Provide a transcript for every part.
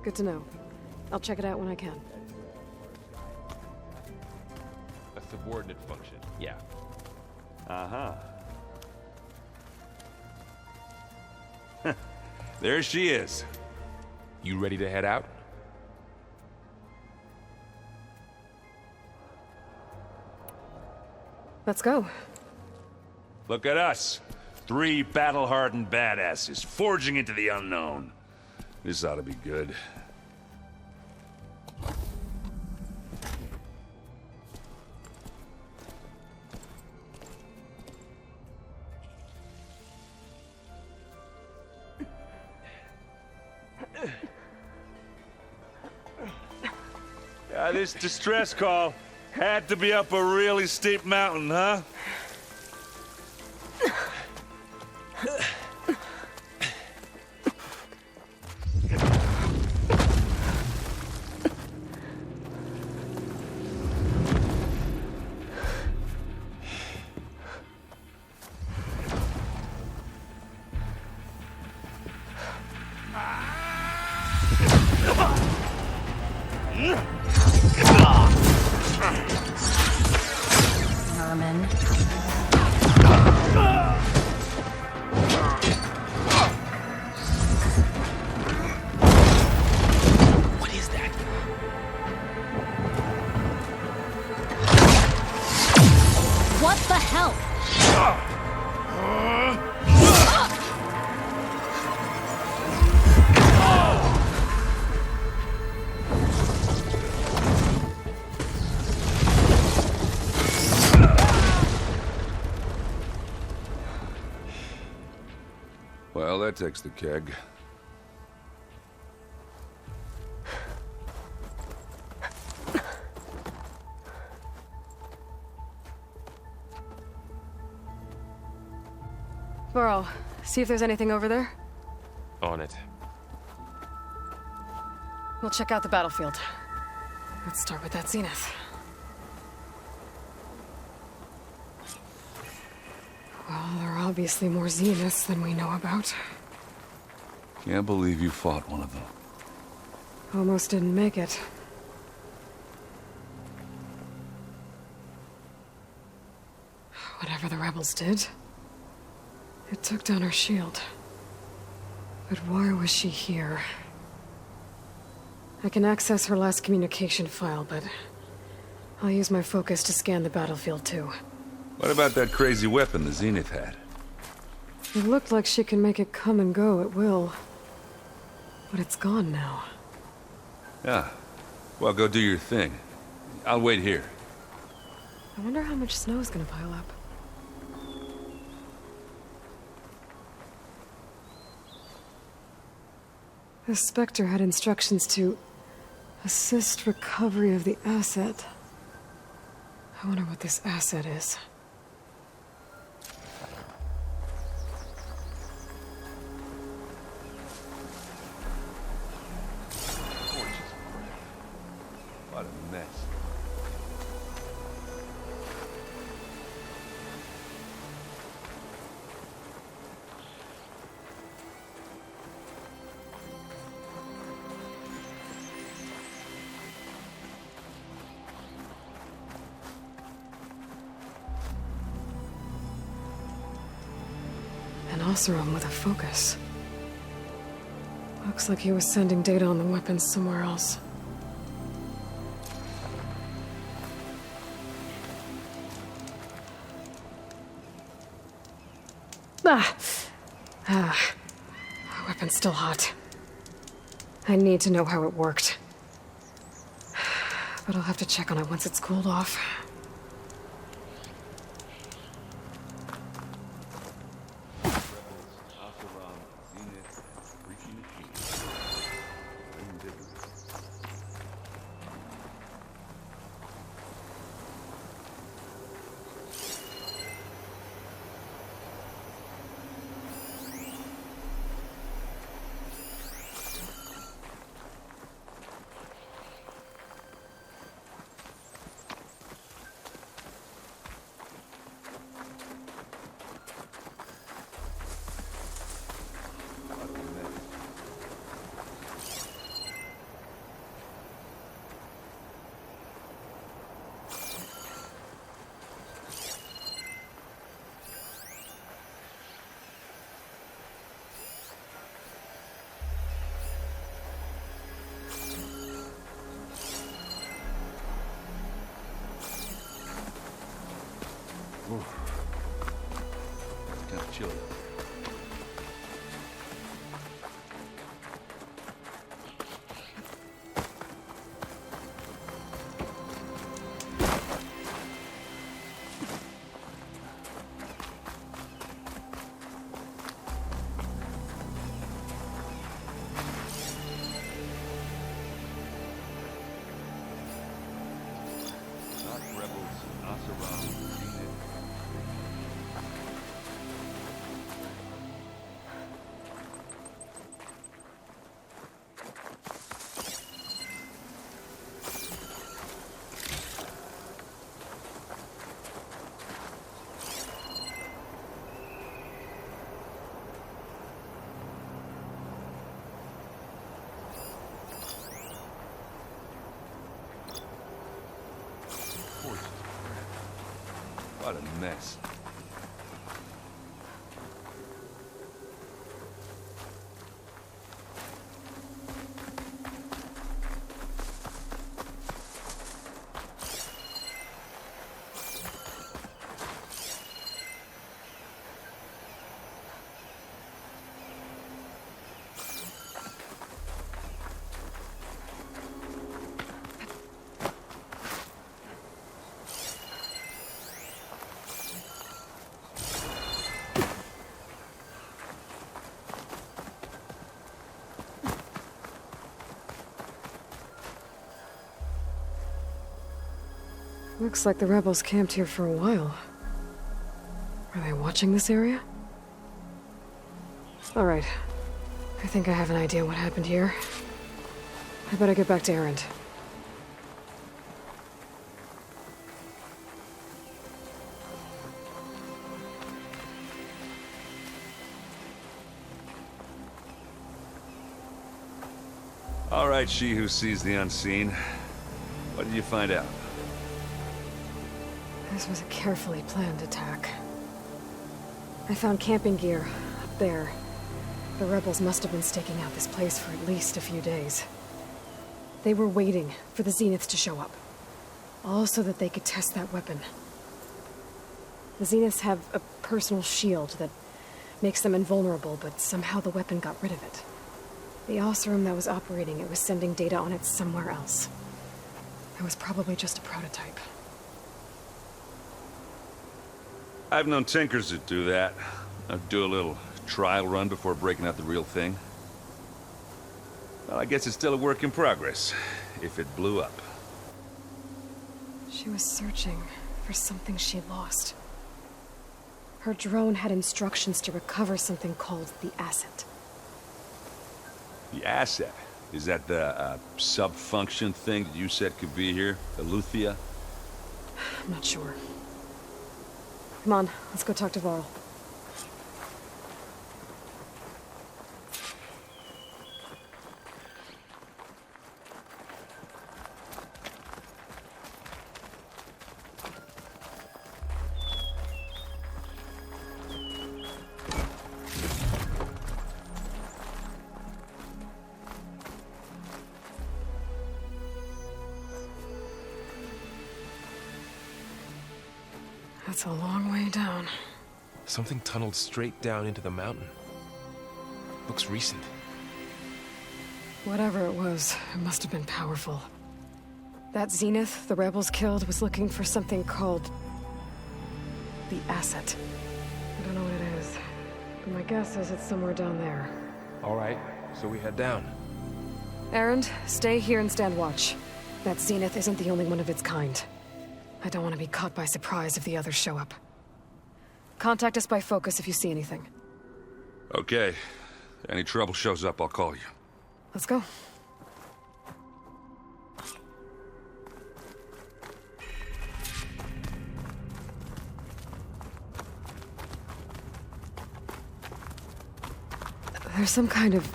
Good to know. I'll check it out when I can. A subordinate function, yeah. Uh-huh. There she is. You ready to head out? Let's go. Look at us. 3 battle-hardened badasses forging into the unknown. This ought to be good. This distress call had to be up a really steep mountain, huh? Vermin. What is that? What the hell? Well, that takes the keg. Burrow, see if there's anything over there. On it. We'll check out the battlefield. Let's start with that zenith. Well, there are obviously more zeniths than we know about. Can't believe you fought one of them. Almost didn't make it. Whatever the rebels did, it took down her shield. But why was she here? I can access her last communication file, but I'll use my focus to scan the battlefield too. What about that crazy weapon the Zenith had? It looked like she can make it come and go at will. But it's gone now. Yeah. Well, go do your thing. I'll wait here. I wonder how much snow's gonna pile up. The Spectre had instructions to assist recovery of the asset. I wonder what this asset is. What a mess. An Oseram with a focus. Looks like he was sending data on the weapons somewhere else. Our weapon's still hot. I need to know how it worked. But I'll have to check on it once it's cooled off. Kind of chilly. Not rebels, Asaram, Zenith. What a mess. Looks like the rebels camped here for a while. Are they watching this area? Alright. I think I have an idea what happened here. I better get back to Erend. All right, she who sees the unseen. What did you find out? This was a carefully planned attack. I found camping gear up there. The rebels must have been staking out this place for at least a few days. They were waiting for the Zeniths to show up. All so that they could test that weapon. The Zeniths have a personal shield that makes them invulnerable, but somehow the weapon got rid of it. The Oseram that was operating it was sending data on it somewhere else. It was probably just a prototype. I've known tinkers that do that. I'd do a little trial run before breaking out the real thing. Well, I guess it's still a work in progress, if it blew up. She was searching for something she lost. Her drone had instructions to recover something called the asset. The asset? Is that the sub-function thing that you said could be here? The Luthia? I'm not sure. Come on, let's go talk to Varl. That's a long way down. Something tunneled straight down into the mountain. Looks recent. Whatever it was, it must have been powerful. That Zenith the rebels killed was looking for something called the asset. I don't know what it is, but my guess is it's somewhere down there. All right, so we head down. Erend, stay here and stand watch. That Zenith isn't the only one of its kind. I don't want to be caught by surprise if the others show up. Contact us by focus if you see anything. Okay. Any trouble shows up, I'll call you. Let's go. There's some kind of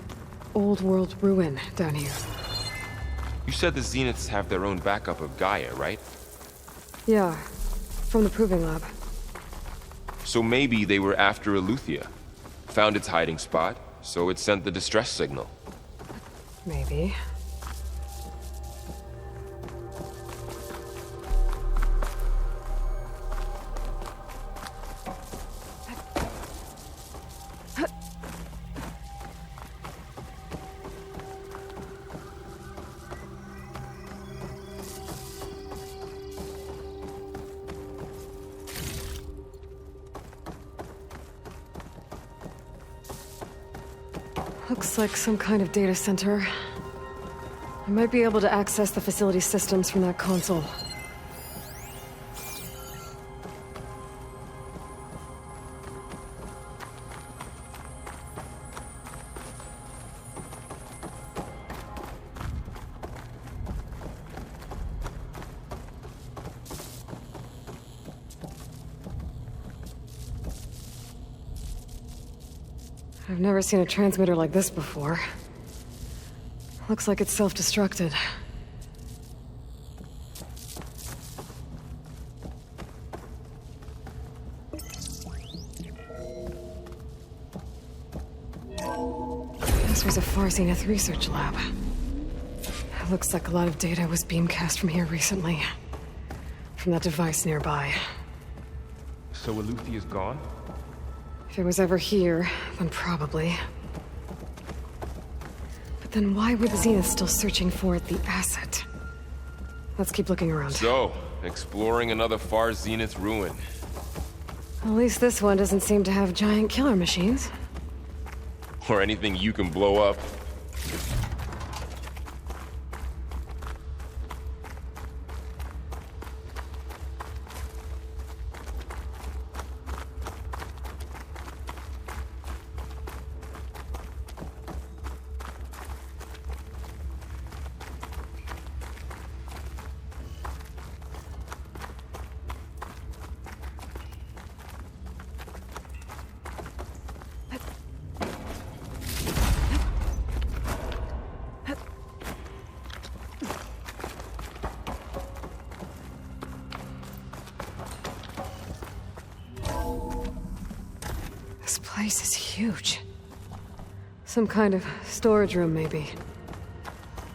old world ruin down here. You said the Zeniths have their own backup of Gaia, right? Yeah, from the proving lab. So maybe they were after Eleuthia. Found its hiding spot, so it sent the distress signal. Maybe. Looks like some kind of data center. I might be able to access the facility systems from that console. I've never seen a transmitter like this before. Looks like it's self-destructed. This was a Far Zenith research lab. It looks like a lot of data was beamcast from here recently. From that device nearby. So Eleuthea's gone? If it was ever here, then probably. But then why were the Zeniths still searching for the asset? Let's keep looking around. So, exploring another Far Zenith ruin. At least this one doesn't seem to have giant killer machines. Or anything you can blow up. This place is huge. Some kind of storage room, maybe.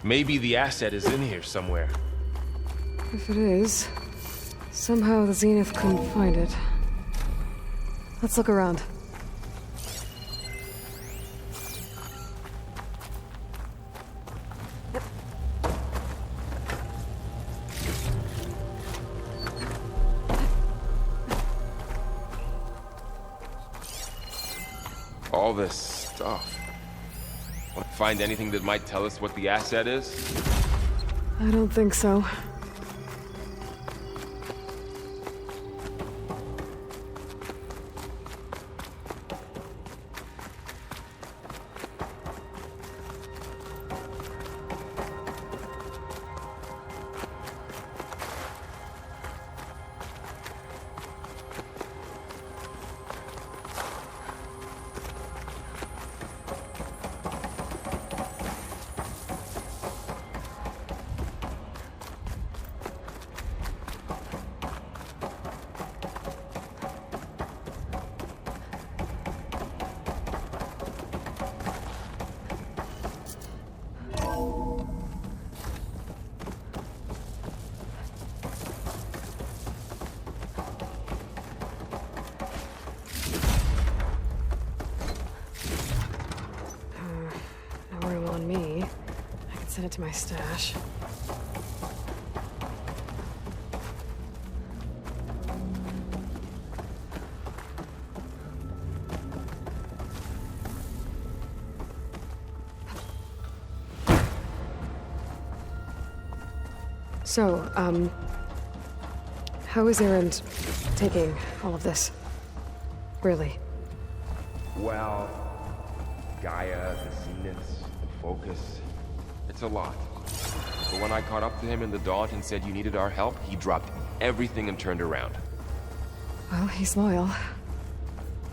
Maybe the asset is in here somewhere. If it is, somehow the Zenith couldn't find it. Let's look around. All this stuff. Find anything that might tell us what the asset is? I don't think so. No room on me. I can send it to my stash. So, how is Erend taking all of this? Really? Well, Gaia, the Zeniths, the Focus. It's a lot. But when I caught up to him in the Daunt and said you needed our help, he dropped everything and turned around. Well, he's loyal.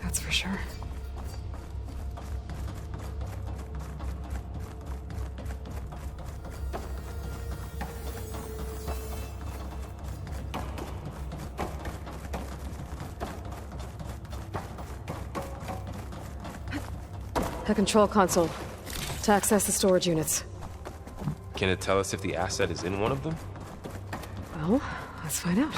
That's for sure. The control console. To access the storage units. Can it tell us if the asset is in one of them? Well, let's find out.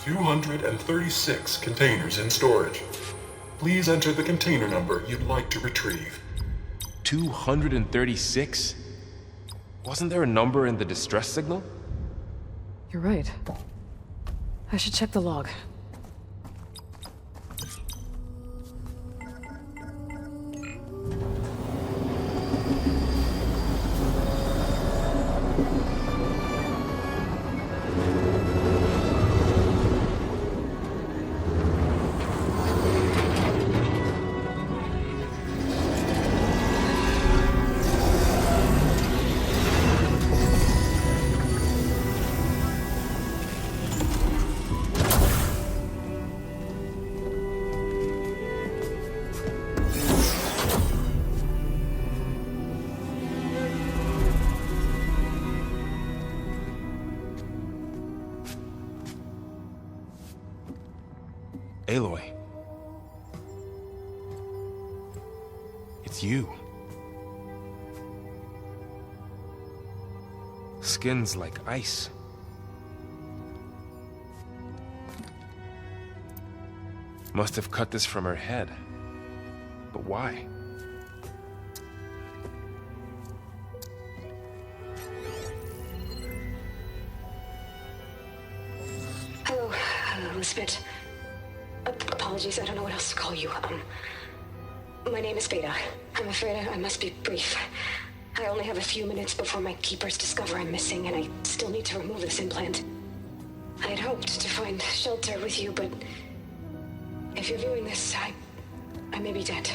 236 containers in storage. Please enter the container number you'd like to retrieve. 236? Wasn't there a number in the distress signal? You're right. I should check the log. Aloy. It's you. Skin's like ice. Must have cut this from her head. But why? Hello, Elizabeth. Apologies, I don't know what else to call you. My name is Beta. I'm afraid I must be brief. I only have a few minutes before my keepers discover I'm missing, and I still need to remove this implant. I had hoped to find shelter with you, but if you're viewing this, I may be dead.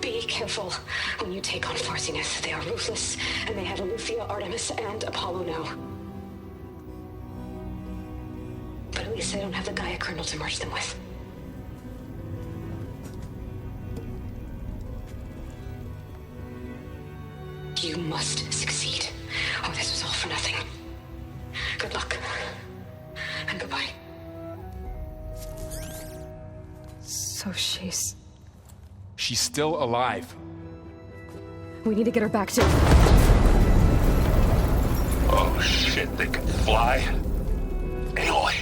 Be careful when you take on Farsiness. They are ruthless, and they have Aletheia, Artemis, and Apollo now. But at least I don't have the Gaia kernel to merge them with. You must succeed, or this was all for nothing. Good luck. And goodbye. So she's... She's still alive. We need to get her back to... Oh shit, they can fly? Aloy!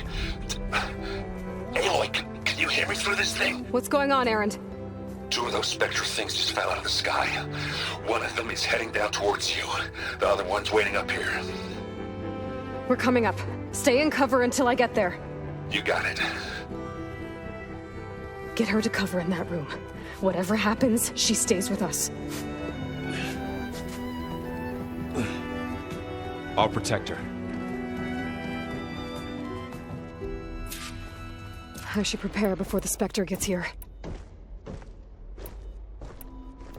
Aloy, can you hear me through this thing? What's going on, Erend? Two of those spectral things just fell out of the sky. One of them is heading down towards you. The other one's waiting up here. We're coming up. Stay in cover until I get there. You got it. Get her to cover in that room. Whatever happens, she stays with us. I'll protect her. I should prepare before the Spectre gets here.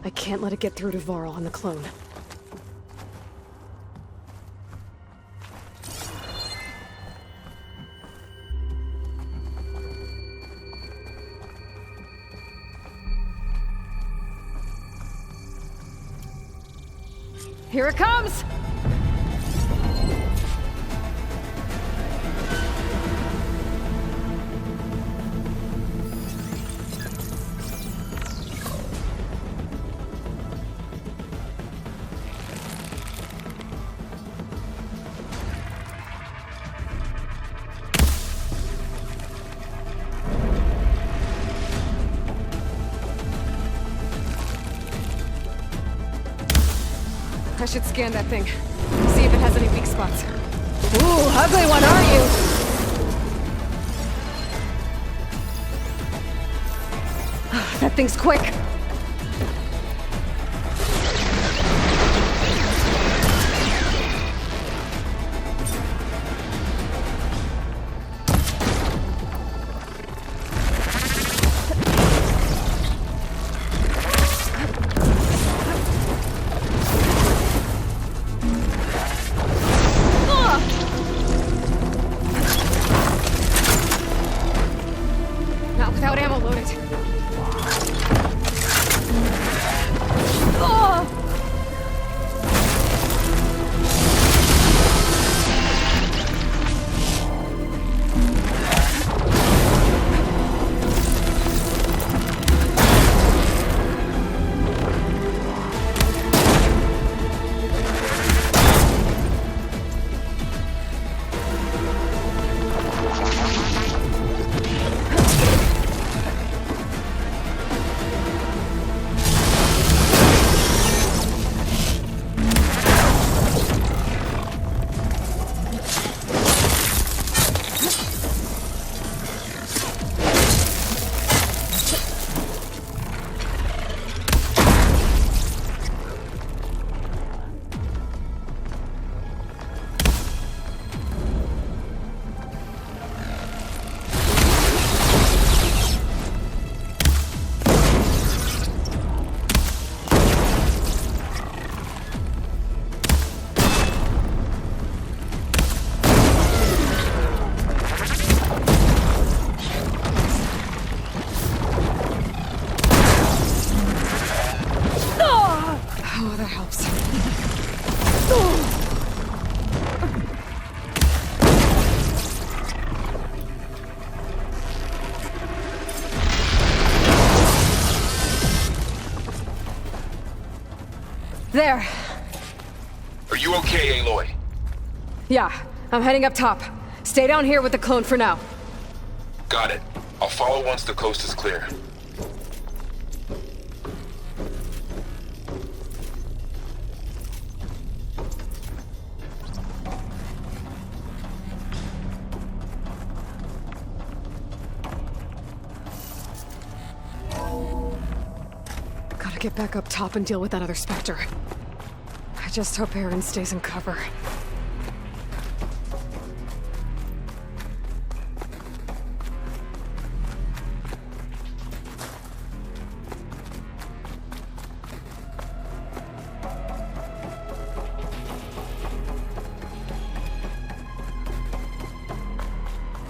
I can't let it get through to Varl and the clone. Here it comes! I should scan that thing. See if it has any weak spots. Ooh, ugly one, aren't you? That thing's quick. Not without ammo loaded. there! Are you okay, Aloy? Yeah, I'm heading up top. Stay down here with the clone for now. Got it. I'll follow once the coast is clear. Gotta get back up top and deal with that other Spectre. I just hope Aaron stays in cover.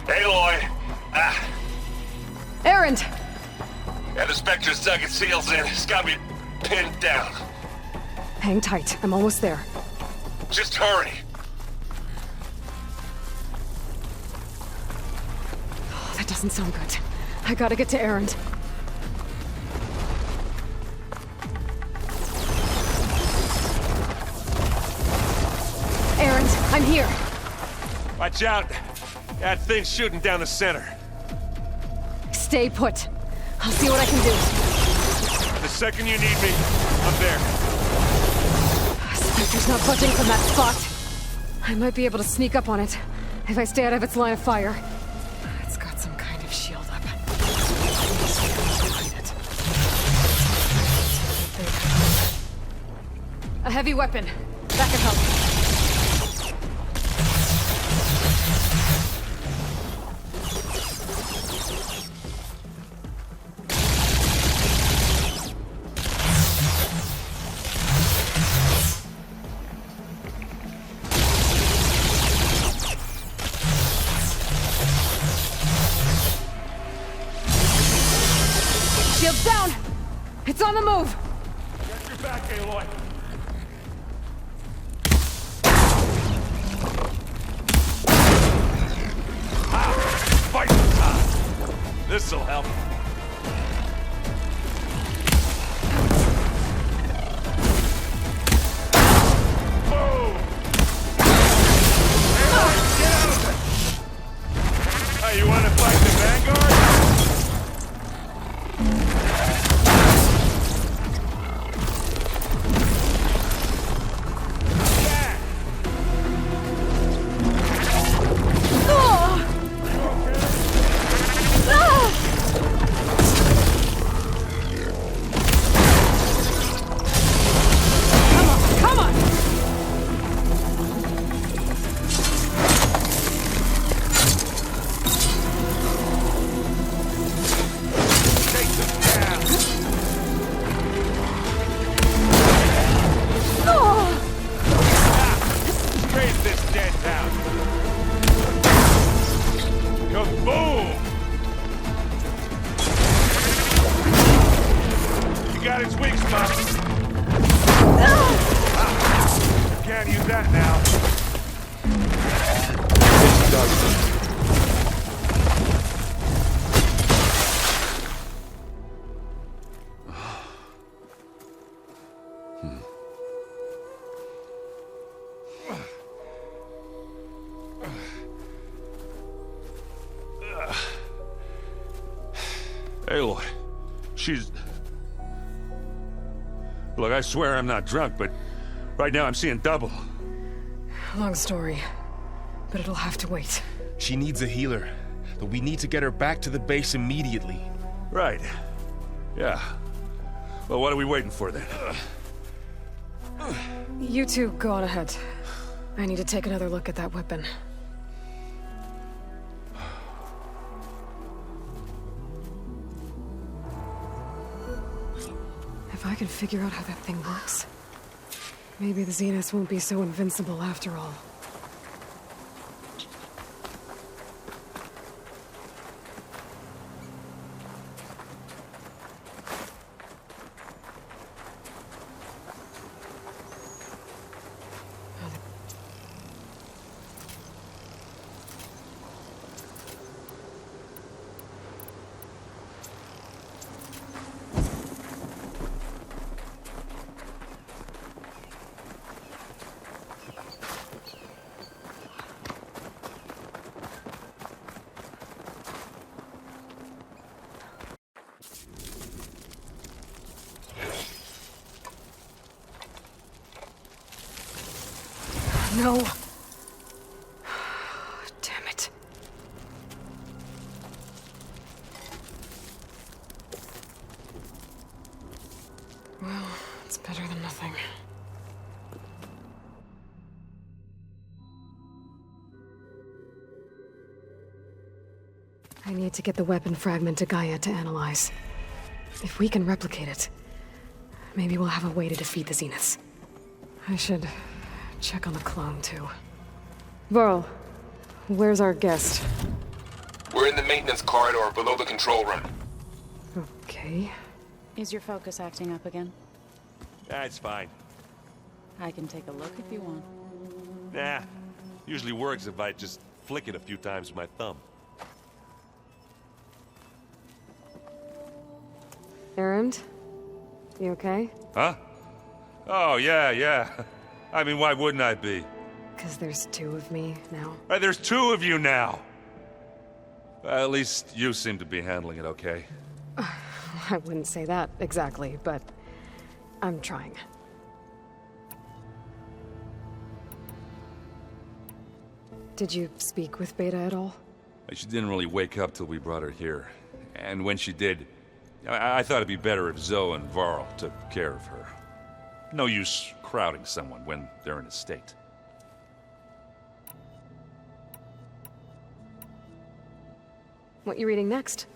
Aloy! Aaron! Yeah, the Spectre's dug its heels in. It's got me pinned down. Hang tight, I'm almost there. Just hurry. Oh, that doesn't sound good. I gotta get to Aaron. Aaron, I'm here. Watch out. That thing's shooting down the center. Stay put. I'll see what I can do. The second you need me, I'm there. Spectre's not budging from that spot. I might be able to sneak up on it if I stay out of its line of fire. It's got some kind of shield up. A heavy weapon. That could help. Shield's down! It's on the move! Get your back, Aloy. Fight time! This'll help. Boom! Aloy, get out of it! Hey, you wanna fight the Vanguard? Come on! Take them down! Raise this dead town! Kaboom! You got its weak spot. Can't use that now. This does it. Aloy, she's... Look, I swear I'm not drunk, but right now I'm seeing double. Long story, but it'll have to wait. She needs a healer, but we need to get her back to the base immediately. Right. Yeah. Well, what are we waiting for then? You two go on ahead. I need to take another look at that weapon. If I can figure out how that thing works, maybe the Zeniths won't be so invincible after all. No. Damn it. Well, it's better than nothing. I need to get the weapon fragment to Gaia to analyze. If we can replicate it, maybe we'll have a way to defeat the Zeniths. I should check on the clone, too. Varl, where's our guest? We're in the maintenance corridor below the control room. Okay. Is your focus acting up again? That's fine. I can take a look if you want. Nah. Usually works if I just flick it a few times with my thumb. Errand? You okay? Huh? Oh, yeah. I mean, why wouldn't I be? Because there's two of me now. There's two of you now! At least you seem to be handling it okay. I wouldn't say that exactly, but I'm trying. Did you speak with Beta at all? She didn't really wake up till we brought her here. And when she did, I thought it'd be better if Zoe and Varl took care of her. No use crowding someone when they're in a state. What you reading next?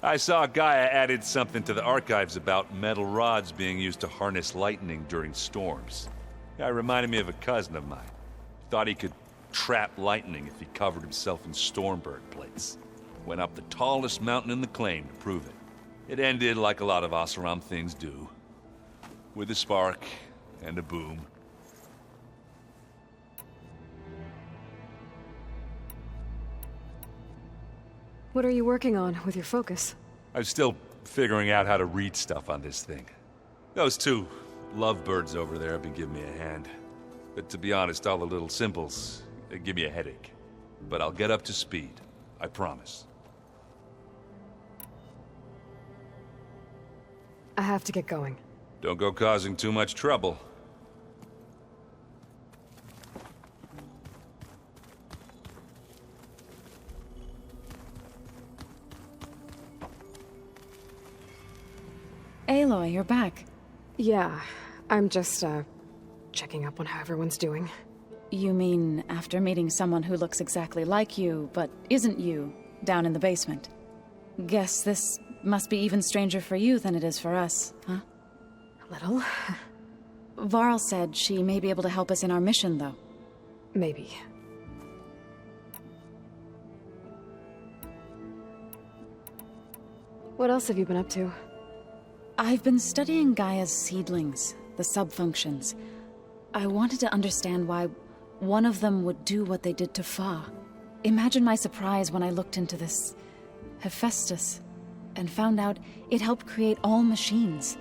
I saw Gaia added something to the archives about metal rods being used to harness lightning during storms. Guy reminded me of a cousin of mine. Thought he could trap lightning if he covered himself in Stormbird plates. Went up the tallest mountain in the claim to prove it. It ended like a lot of Oseram things do. With a spark and a boom. What are you working on with your focus? I'm still figuring out how to read stuff on this thing. Those two lovebirds over there have been giving me a hand. But to be honest, all the little symbols, they give me a headache. But I'll get up to speed. I promise. I have to get going. Don't go causing too much trouble. Aloy, you're back. Yeah, I'm just, checking up on how everyone's doing. You mean after meeting someone who looks exactly like you, but isn't you, down in the basement? Guess this must be even stranger for you than it is for us, huh? A little. Varl said she may be able to help us in our mission, though. Maybe. What else have you been up to? I've been studying Gaia's seedlings, the subfunctions. I wanted to understand why one of them would do what they did to Fa. Imagine my surprise when I looked into this Hephaestus and found out it helped create all machines,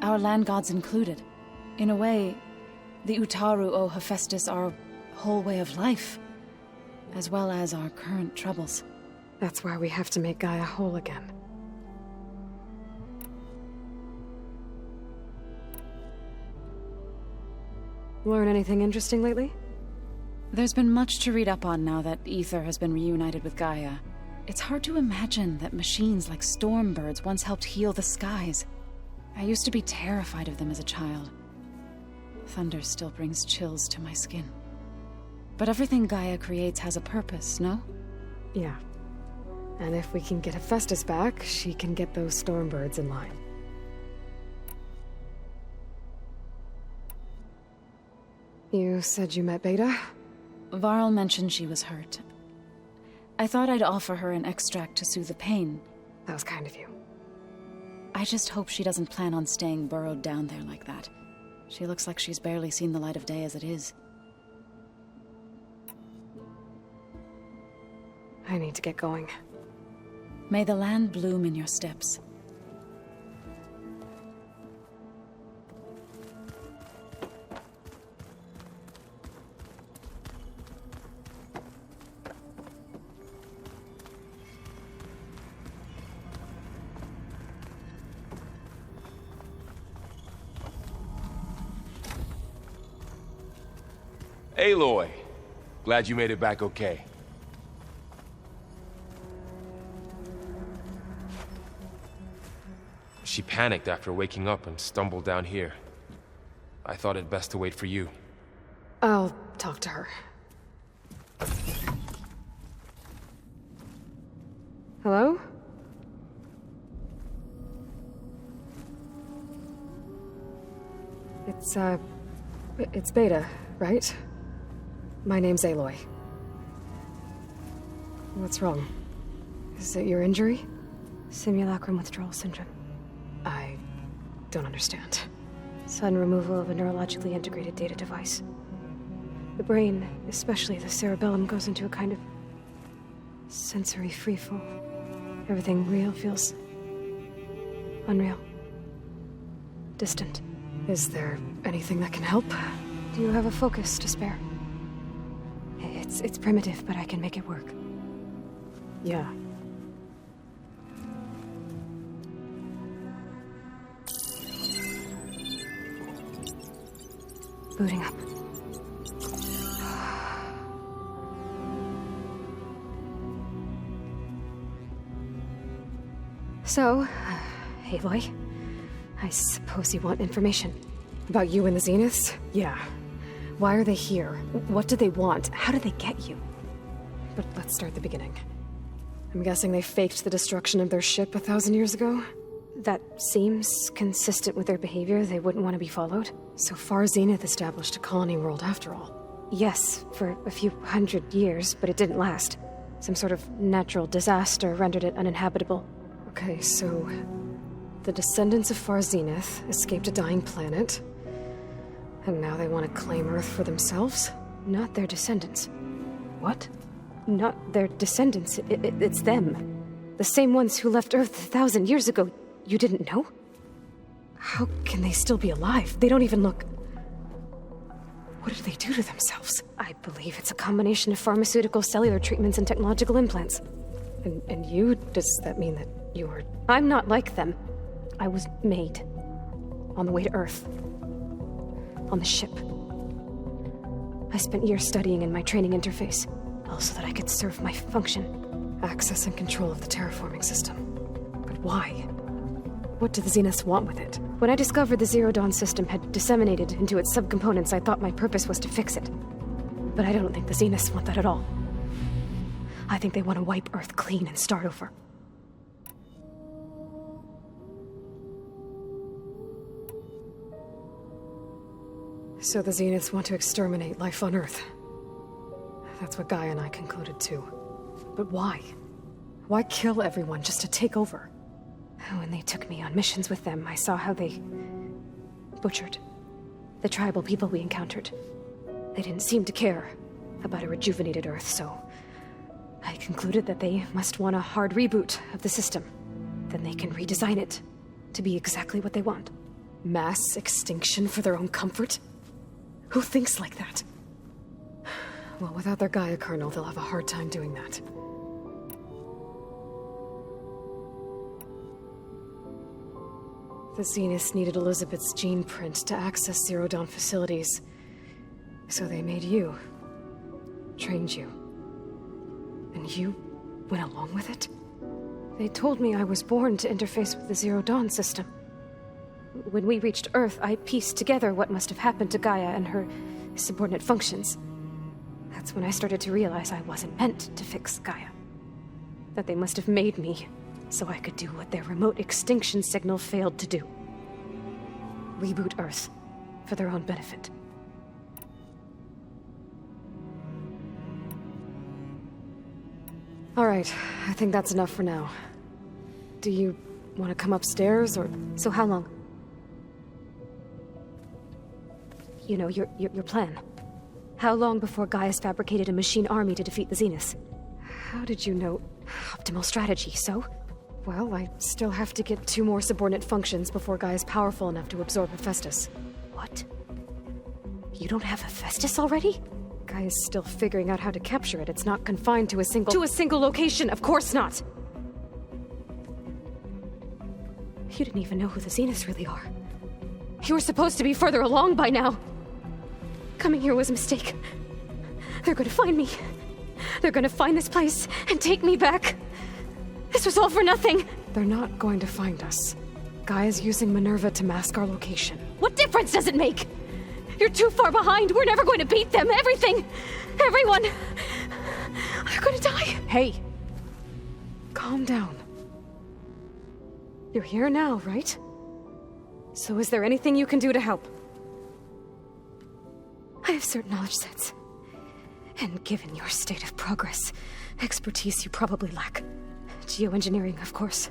our land gods included. In a way, the Utaru owe Hephaestus our whole way of life, as well as our current troubles. That's why we have to make Gaia whole again. Learn anything interesting lately? There's been much to read up on now that Ether has been reunited with Gaia. It's hard to imagine that machines like Stormbirds once helped heal the skies. I used to be terrified of them as a child. Thunder still brings chills to my skin. But everything Gaia creates has a purpose, no? Yeah. And if we can get Hephaestus back, she can get those Stormbirds in line. You said you met Beta? Varl mentioned she was hurt. I thought I'd offer her an extract to soothe the pain. That was kind of you. I just hope she doesn't plan on staying burrowed down there like that. She looks like she's barely seen the light of day as it is. I need to get going. May the land bloom in your steps. Aloy, glad you made it back okay. She panicked after waking up and stumbled down here. I thought it best to wait for you. I'll talk to her. Hello? It's Beta, right? My name's Aloy. What's wrong? Is it your injury? Simulacrum withdrawal syndrome. I don't understand. Sudden removal of a neurologically integrated data device. The brain, especially the cerebellum, goes into a kind of sensory freefall. Everything real feels unreal. Distant. Is there anything that can help? Do you have a focus to spare? It's primitive, but I can make it work. Yeah. Booting up. So, Aloy, I suppose you want information. About you and the Zeniths? Yeah. Why are they here? What do they want? How did they get you? But let's start at the beginning. I'm guessing they faked the destruction of their ship 1,000 years ago? That seems consistent with their behavior. They wouldn't want to be followed. So far, Zenith established a colony world after all. Yes, for a few hundred years, but it didn't last. Some sort of natural disaster rendered it uninhabitable. Okay, so the descendants of Far Zenith escaped a dying planet, and now they want to claim Earth for themselves? Not their descendants. What? Not their descendants. It's them. The same ones who left Earth 1,000 years ago. You didn't know? How can they still be alive? They don't even look... What did they do to themselves? I believe it's a combination of pharmaceutical, cellular treatments, and technological implants. And you? Does that mean that you are... I'm not like them. I was made. On the way to Earth. On the ship. I spent years studying in my training interface, all so that I could serve my function. Access and control of the terraforming system. But why? What do the Zeniths want with it? When I discovered the Zero Dawn system had disseminated into its subcomponents, I thought my purpose was to fix it. But I don't think the Zeniths want that at all. I think they want to wipe Earth clean and start over. So the Zeniths want to exterminate life on Earth. That's what Gaia and I concluded too. But why? Why kill everyone just to take over? When they took me on missions with them, I saw how they butchered the tribal people we encountered. They didn't seem to care about a rejuvenated Earth, so I concluded that they must want a hard reboot of the system. Then they can redesign it to be exactly what they want. Mass extinction for their own comfort? Who thinks like that? Well, without their Gaia kernel, they'll have a hard time doing that. The Zeniths needed Elizabeth's gene print to access Zero Dawn facilities. So they made you. Trained you. And you went along with it? They told me I was born to interface with the Zero Dawn system. When we reached Earth, I pieced together what must have happened to Gaia and her subordinate functions. That's when I started to realize I wasn't meant to fix Gaia. That they must have made me so I could do what their remote extinction signal failed to do. Reboot Earth for their own benefit. All right, I think that's enough for now. Do you want to come upstairs, or... So how long? You know, your plan. How long before Gaia's fabricated a machine army to defeat the Zeniths? How did you know? Optimal strategy, so? Well, I still have to get 2 more subordinate functions before Gaia's powerful enough to absorb Hephaestus. What? You don't have Hephaestus already? Gaia's still figuring out how to capture it. It's not confined to a single... To a single location, of course not! You didn't even know who the Zeniths really are. You were supposed to be further along by now. Coming here was a mistake. They're gonna find me. They're gonna find this place and take me back. This was all for nothing. They're not going to find us. Gaia's using Minerva to mask our location. What difference does it make? You're too far behind. We're never going to beat them. Everything. Everyone. They're gonna die. Hey. Calm down. You're here now, right? So is there anything you can do to help? I have certain knowledge sets. And given your state of progress, expertise you probably lack. Geoengineering, of course.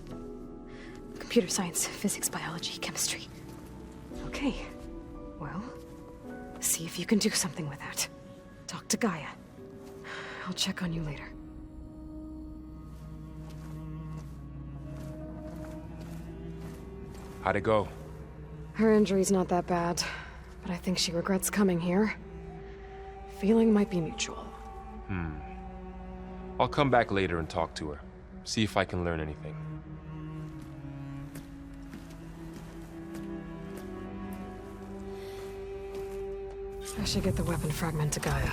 Computer science, physics, biology, chemistry. Okay. Well, see if you can do something with that. Talk to Gaia. I'll check on you later. How'd it go? Her injury's not that bad, but I think she regrets coming here. Feeling might be mutual. I'll come back later and talk to her. See if I can learn anything. I should get the weapon fragment to Gaia.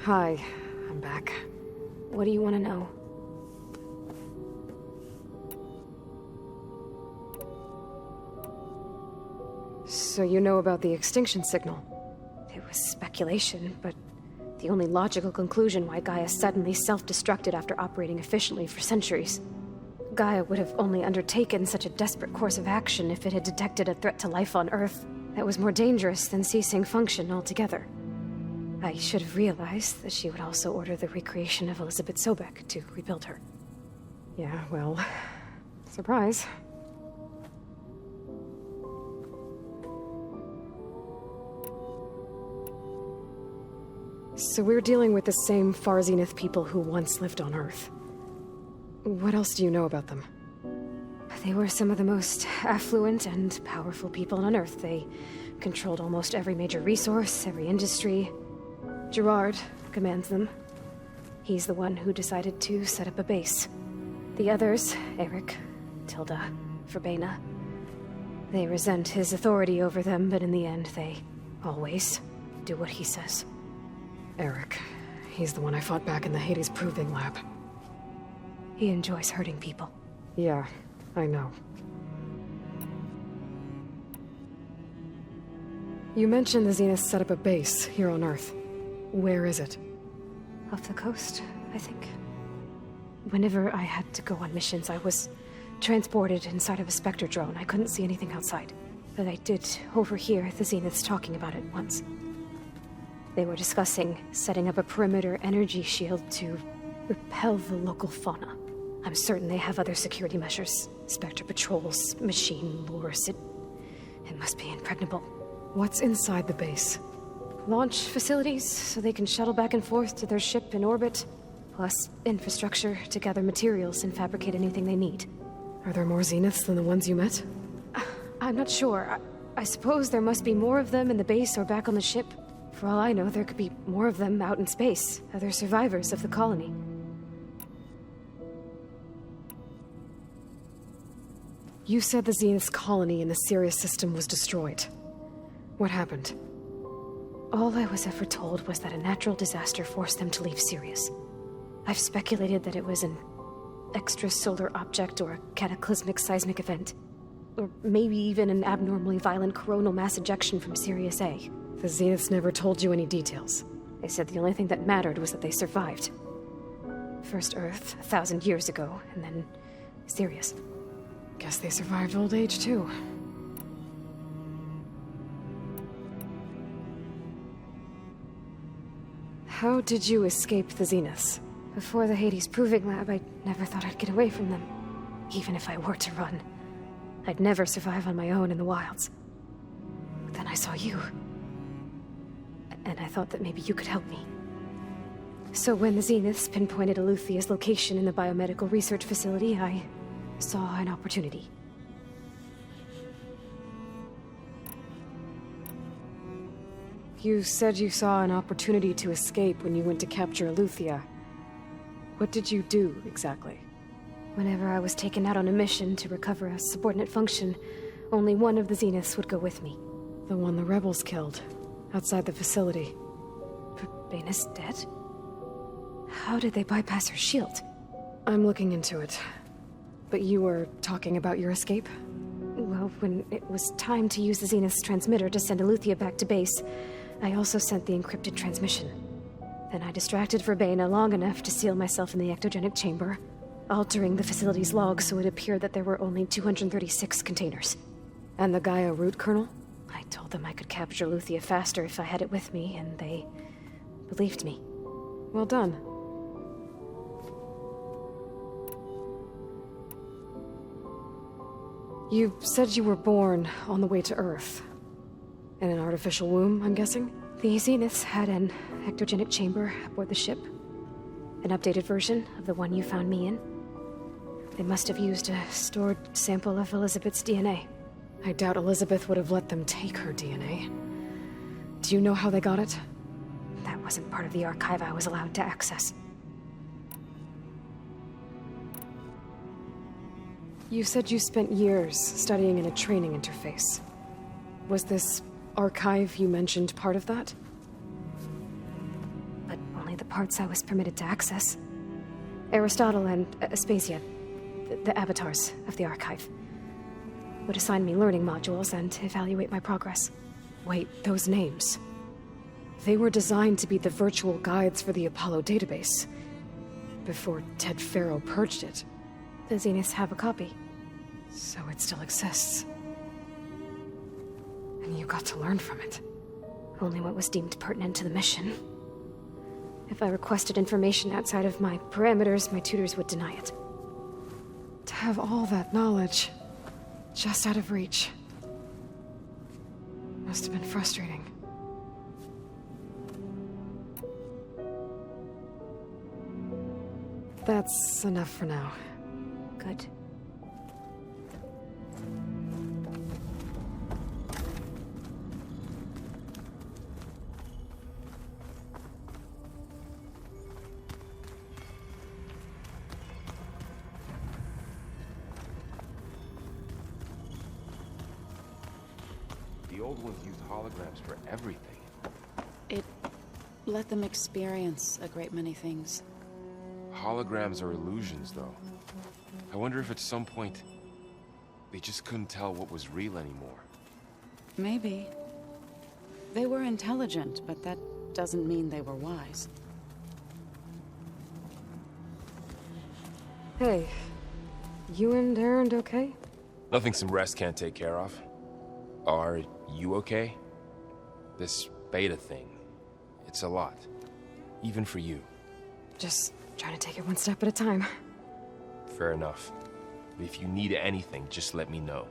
Hi. I'm back. What do you want to know? So you know about the extinction signal? It was speculation, but the only logical conclusion why Gaia suddenly self-destructed after operating efficiently for centuries. Gaia would have only undertaken such a desperate course of action if it had detected a threat to life on Earth that was more dangerous than ceasing function altogether. I should have realized that she would also order the recreation of Elizabeth Sobek to rebuild her. Yeah, well, surprise. So we're dealing with the same Far Zenith people who once lived on Earth. What else do you know about them? They were some of the most affluent and powerful people on Earth. They controlled almost every major resource, every industry. Gerard commands them. He's the one who decided to set up a base. The others, Eric, Tilda, Verbena, they resent his authority over them, but in the end, they always do what he says. Eric. He's the one I fought back in the Hades Proving Lab. He enjoys hurting people. Yeah, I know. You mentioned the Zenith set up a base here on Earth. Where is it? Off the coast, I think. Whenever I had to go on missions, I was transported inside of a Spectre drone. I couldn't see anything outside. But I did overhear the Zeniths talking about it once. They were discussing setting up a perimeter energy shield to repel the local fauna. I'm certain they have other security measures. Spectre patrols, machine lures. It must be impregnable. What's inside the base? Launch facilities, so they can shuttle back and forth to their ship in orbit. Plus, infrastructure to gather materials and fabricate anything they need. Are there more Zeniths than the ones you met? I'm not sure. I suppose there must be more of them in the base or back on the ship. For all I know, there could be more of them out in space, other survivors of the colony. You said the Zenith's colony in the Sirius system was destroyed. What happened? All I was ever told was that a natural disaster forced them to leave Sirius. I've speculated that it was an extrasolar object or a cataclysmic seismic event. Or maybe even an abnormally violent coronal mass ejection from Sirius A. The Zeniths never told you any details. They said the only thing that mattered was that they survived. First Earth, 1,000 years ago, and then Sirius. Guess they survived old age, too. How did you escape the Zeniths? Before the Hades Proving Lab, I never thought I'd get away from them. Even if I were to run. I'd never survive on my own in the wilds. But then I saw you. And I thought that maybe you could help me. So when the Zeniths pinpointed Eluthia's location in the biomedical research facility, I saw an opportunity. You said you saw an opportunity to escape when you went to capture Eluthia. What did you do, exactly? Whenever I was taken out on a mission to recover a subordinate function, only one of the Zeniths would go with me. The one the rebels killed, outside the facility. Baina's dead? How did they bypass her shield? I'm looking into it. But you were talking about your escape? Well, when it was time to use the Zenith's transmitter to send Eleuthia back to base, I also sent the encrypted transmission. Then I distracted Verbena long enough to seal myself in the ectogenic chamber, altering the facility's log so it appeared that there were only 236 containers. And the Gaia root kernel? I told them I could capture Eleuthia faster if I had it with me, and they believed me. Well done. You said you were born on the way to Earth. In an artificial womb, I'm guessing? The Zeniths had an ectogenic chamber aboard the ship. An updated version of the one you found me in. They must have used a stored sample of Elizabeth's DNA. I doubt Elizabeth would have let them take her DNA. Do you know how they got it? That wasn't part of the archive I was allowed to access. You said you spent years studying in a training interface. Was this archive you mentioned part of that? But only the parts I was permitted to access. Aristotle and Aspasia, the avatars of the archive, would assign me learning modules and evaluate my progress. Wait, those names. They were designed to be the virtual guides for the Apollo database. Before Ted Faro purged it. The Zeniths have a copy. So it still exists. And you got to learn from it. Only what was deemed pertinent to the mission. If I requested information outside of my parameters, my tutors would deny it. To have all that knowledge, just out of reach. Must have been frustrating. That's enough for now. Good. The old ones used holograms for everything. It let them experience a great many things. Holograms are illusions, though. I wonder if at some point they just couldn't tell what was real anymore. Maybe. They were intelligent, but that doesn't mean they were wise. Hey, you and Aaron okay? Nothing some rest can't take care of. Are you okay? This beta thing, it's a lot. Even for you. Just trying to take it one step at a time. Fair enough. If you need anything, just let me know.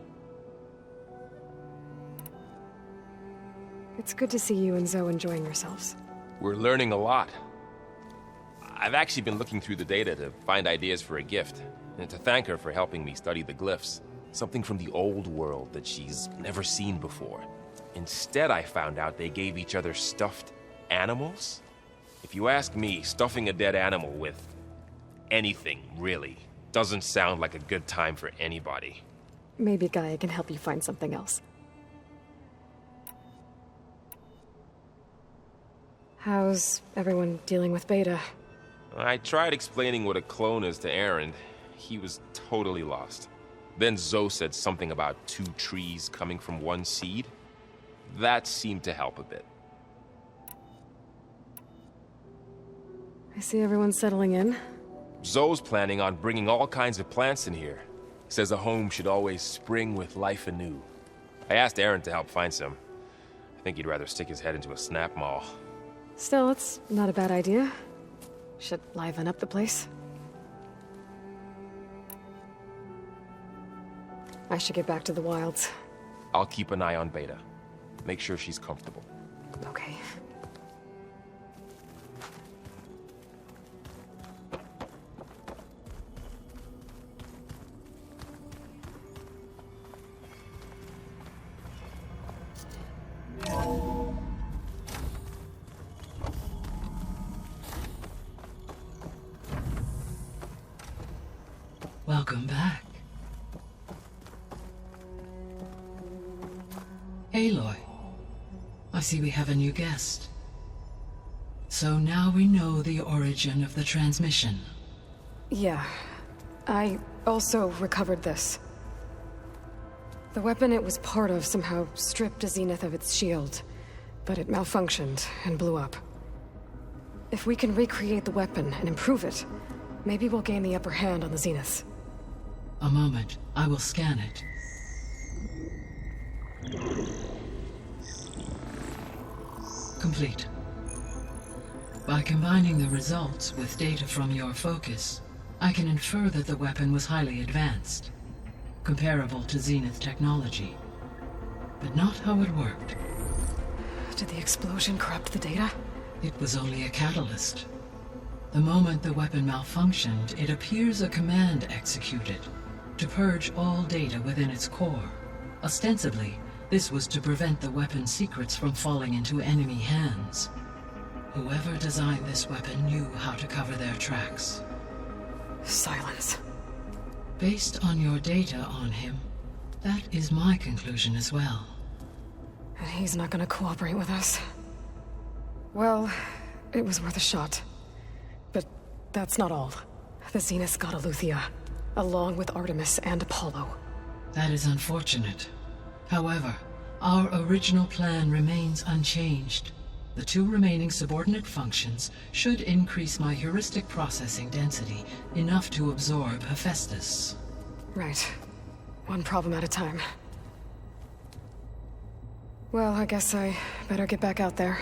It's good to see you and Zoe enjoying yourselves. We're learning a lot. I've actually been looking through the data to find ideas for a gift, and to thank her for helping me study the glyphs. Something from the old world that she's never seen before. Instead, I found out they gave each other stuffed animals. If you ask me, stuffing a dead animal with anything, really, doesn't sound like a good time for anybody. Maybe Gaia can help you find something else. How's everyone dealing with Beta? I tried explaining what a clone is to Aaron. He was totally lost. Then Zoe said something about 2 trees coming from 1 seed. That seemed to help a bit. I see everyone's settling in. Zoe's planning on bringing all kinds of plants in here. Says a home should always spring with life anew. I asked Aaron to help find some. I think he'd rather stick his head into a snap mall. Still, it's not a bad idea. Should liven up the place. I should get back to the wilds. I'll keep an eye on Beta. Make sure she's comfortable. Okay. Well, Welcome back. Aloy, I see we have a new guest. So now we know the origin of the transmission. Yeah. I also recovered this. The weapon it was part of somehow stripped Zenith of its shield, but it malfunctioned and blew up. If we can recreate the weapon and improve it, maybe we'll gain the upper hand on the Zeniths. A moment, I will scan it. Complete. By combining the results with data from your focus, I can infer that the weapon was highly advanced, comparable to Zenith technology, but not how it worked. Did the explosion corrupt the data? It was only a catalyst. The moment the weapon malfunctioned, it appears a command executed to purge all data within its core. Ostensibly, this was to prevent the weapon's secrets from falling into enemy hands. Whoever designed this weapon knew how to cover their tracks. Silence. Based on your data on him, that is my conclusion as well. And he's not gonna cooperate with us. Well, it was worth a shot. But that's not all. The Zeniths got Eleuthia, along with Artemis and Apollo. That is unfortunate. However, our original plan remains unchanged. The two remaining subordinate functions should increase my heuristic processing density enough to absorb Hephaestus. Right. One problem at a time. Well, I guess I better get back out there.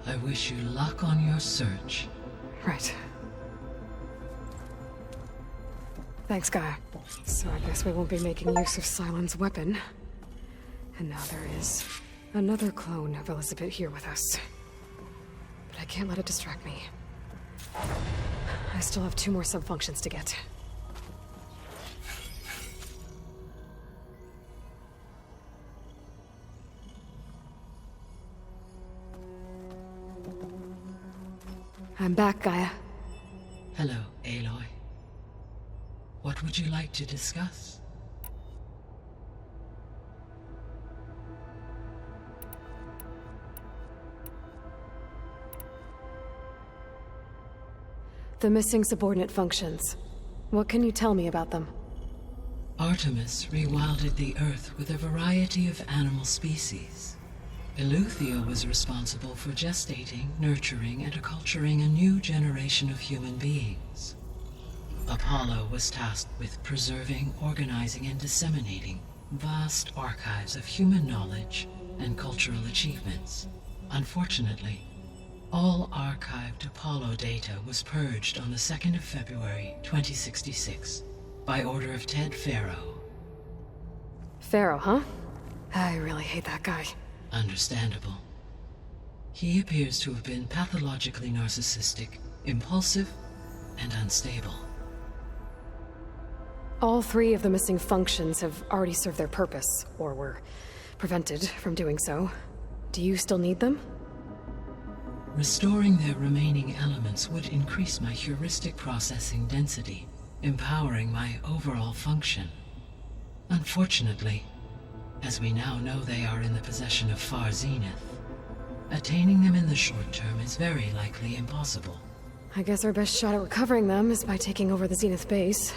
I wish you luck on your search. Right. Thanks, Gaia. So I guess we won't be making use of Cylon's weapon. And now there is another clone of Elizabeth here with us. But I can't let it distract me. I still have 2 more sub-functions to get. I'm back, Gaia. Hello, Aloy. What would you like to discuss? The missing subordinate functions. What can you tell me about them? Artemis rewilded the Earth with a variety of animal species. Eleuthia was responsible for gestating, nurturing, and acculturating a new generation of human beings. Apollo was tasked with preserving, organizing, and disseminating vast archives of human knowledge and cultural achievements. Unfortunately, all archived Apollo data was purged on the 2nd of February, 2066, by order of Ted Farrow. Pharaoh, huh? I really hate that guy. Understandable. He appears to have been pathologically narcissistic, impulsive, and unstable. All 3 of the missing functions have already served their purpose, or were prevented from doing so. Do you still need them? Restoring their remaining elements would increase my heuristic processing density, empowering my overall function. Unfortunately, as we now know they are in the possession of Far Zenith, attaining them in the short term is very likely impossible. I guess our best shot at recovering them is by taking over the Zenith base.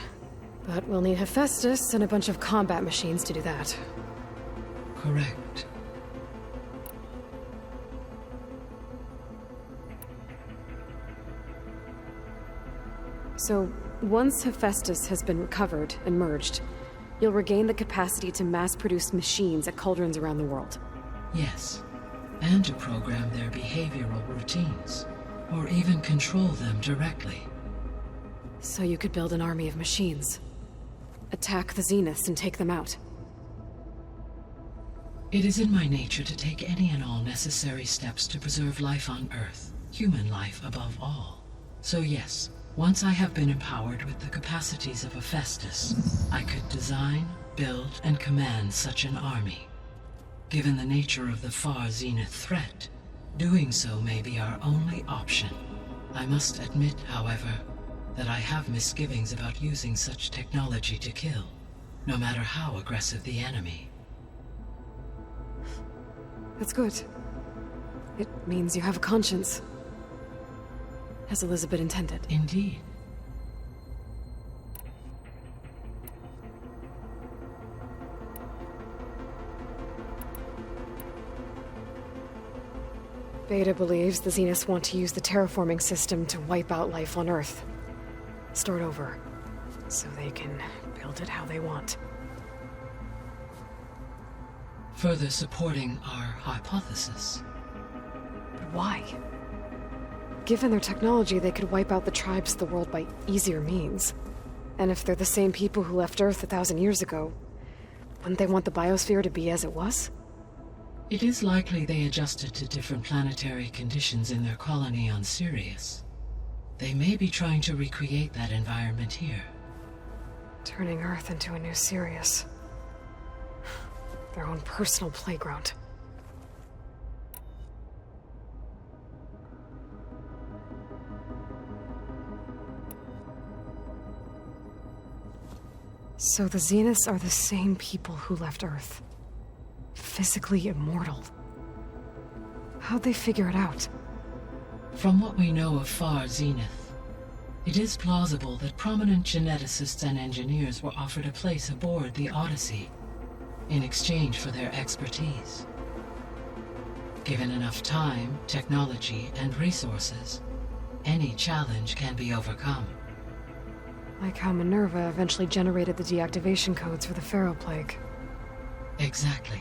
But we'll need Hephaestus and a bunch of combat machines to do that. Correct. So, once Hephaestus has been recovered and merged, you'll regain the capacity to mass-produce machines at cauldrons around the world. Yes, and to program their behavioral routines, or even control them directly. So you could build an army of machines. Attack the Zeniths and take them out. It is in my nature to take any and all necessary steps to preserve life on Earth, human life above all. So yes, once I have been empowered with the capacities of Hephaestus, I could design, build, and command such an army. Given the nature of the Far Zenith threat, doing so may be our only option. I must admit, however, that I have misgivings about using such technology to kill, no matter how aggressive the enemy. That's good. It means you have a conscience. As Elizabeth intended. Indeed. Beta believes the Zeniths want to use the terraforming system to wipe out life on Earth. Start over. So they can build it how they want. Further supporting our hypothesis. But why? Given their technology, they could wipe out the tribes of the world by easier means. And if they're the same people who left Earth 1,000 years ago, wouldn't they want the biosphere to be as it was? It is likely they adjusted to different planetary conditions in their colony on Sirius. They may be trying to recreate that environment here. Turning Earth into a new Sirius. Their own personal playground. So the Zeniths are the same people who left Earth. Physically immortal. How'd they figure it out? From what we know of Far Zenith, it is plausible that prominent geneticists and engineers were offered a place aboard the Odyssey in exchange for their expertise. Given enough time, technology, and resources, any challenge can be overcome. Like how Minerva eventually generated the deactivation codes for the Pharaoh Plague. Exactly.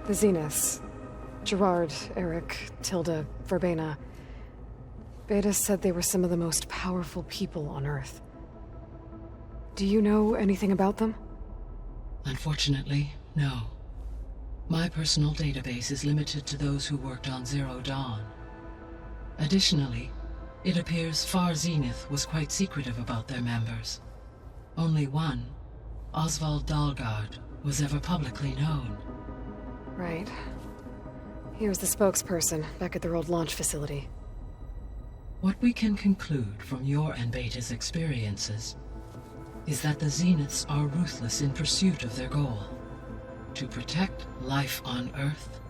The Zeniths. Gerard, Eric, Tilda, Verbena. Beta said they were some of the most powerful people on Earth. Do you know anything about them? Unfortunately, no. My personal database is limited to those who worked on Zero Dawn. Additionally, it appears Far Zenith was quite secretive about their members. Only one, Oswald Dahlgard, was ever publicly known. Right. He was the spokesperson back at their old launch facility. What we can conclude from your and Beta's experiences is that the Zeniths are ruthless in pursuit of their goal. To protect life on Earth,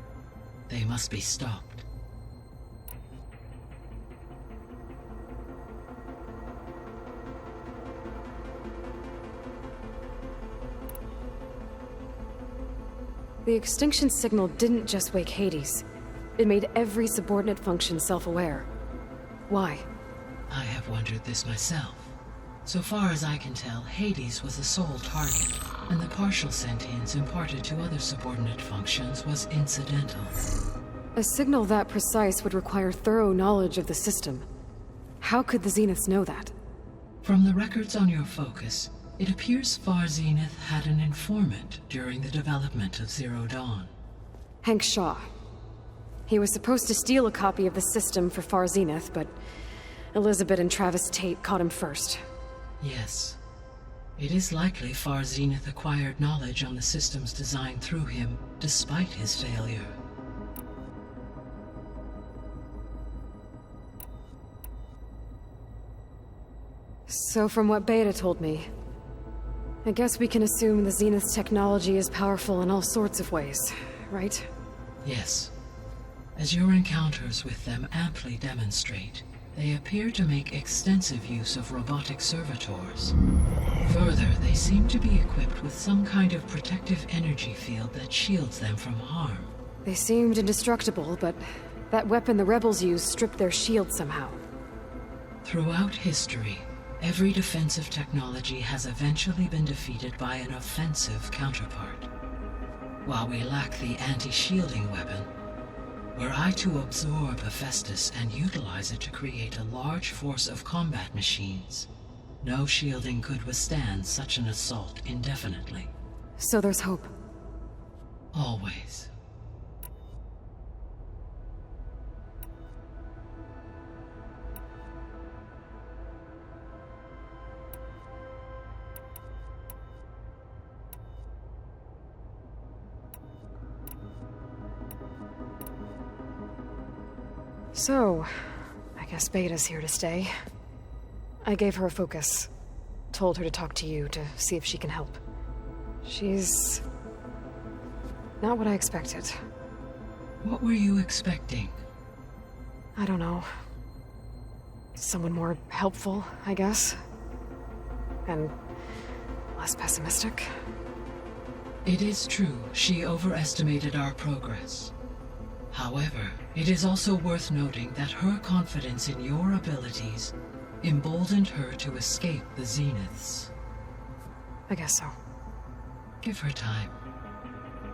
they must be stopped. The extinction signal didn't just wake Hades. It made every subordinate function self-aware. Why? I have wondered this myself. So far as I can tell, Hades was the sole target, and the partial sentience imparted to other subordinate functions was incidental. A signal that precise would require thorough knowledge of the system. How could the Zeniths know that? From the records on your focus, it appears Far Zenith had an informant during the development of Zero Dawn. Hank Shaw. He was supposed to steal a copy of the system for Far Zenith, but Elizabeth and Travis Tate caught him first. Yes. It is likely Far Zenith acquired knowledge on the systems designed through him, despite his failure. So from what Beta told me, I guess we can assume the Zenith's technology is powerful in all sorts of ways, right? Yes. As your encounters with them amply demonstrate, they appear to make extensive use of robotic servitors. Further, they seem to be equipped with some kind of protective energy field that shields them from harm. They seemed indestructible, but that weapon the rebels used stripped their shield somehow. Throughout history, every defensive technology has eventually been defeated by an offensive counterpart. While we lack the anti-shielding weapon, were I to absorb Hephaestus and utilize it to create a large force of combat machines, no shielding could withstand such an assault indefinitely. So there's hope. Always. So, I guess Beta's here to stay. I gave her a focus. Told her to talk to you to see if she can help. She's... not what I expected. What were you expecting? I don't know. Someone more helpful, I guess. And less pessimistic. It is true she overestimated our progress. However, it is also worth noting that her confidence in your abilities emboldened her to escape the Zeniths. I guess so. Give her time.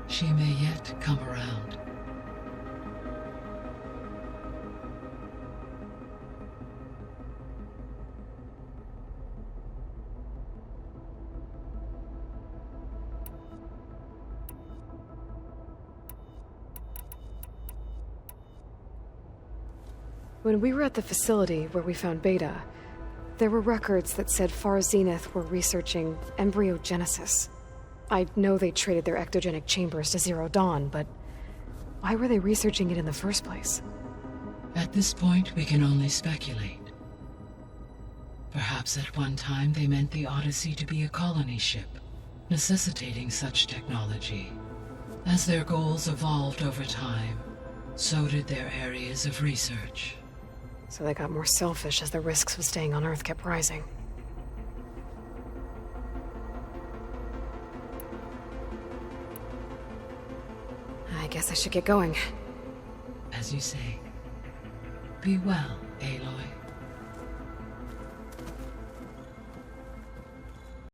She may yet come around. When we were at the facility where we found Beta, there were records that said Far Zenith were researching embryogenesis. I know they traded their ectogenic chambers to Zero Dawn, but why were they researching it in the first place? At this point, we can only speculate. Perhaps at one time they meant the Odyssey to be a colony ship, necessitating such technology. As their goals evolved over time, so did their areas of research. So they got more selfish as the risks of staying on Earth kept rising. I guess I should get going. As you say. Be well, Aloy.